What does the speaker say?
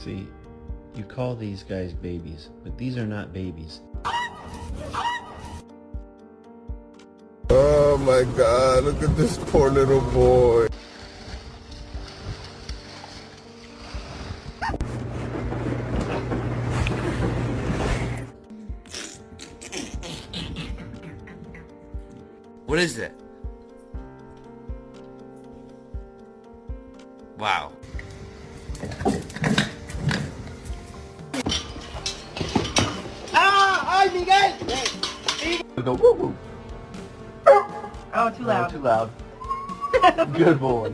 See, you call these guys babies, but these are not babies. Oh my God, look at this poor little boy. What is that? Wow. ¡Ay, Miguel! Go woo woo. Oh, too loud. Too loud. Good boy.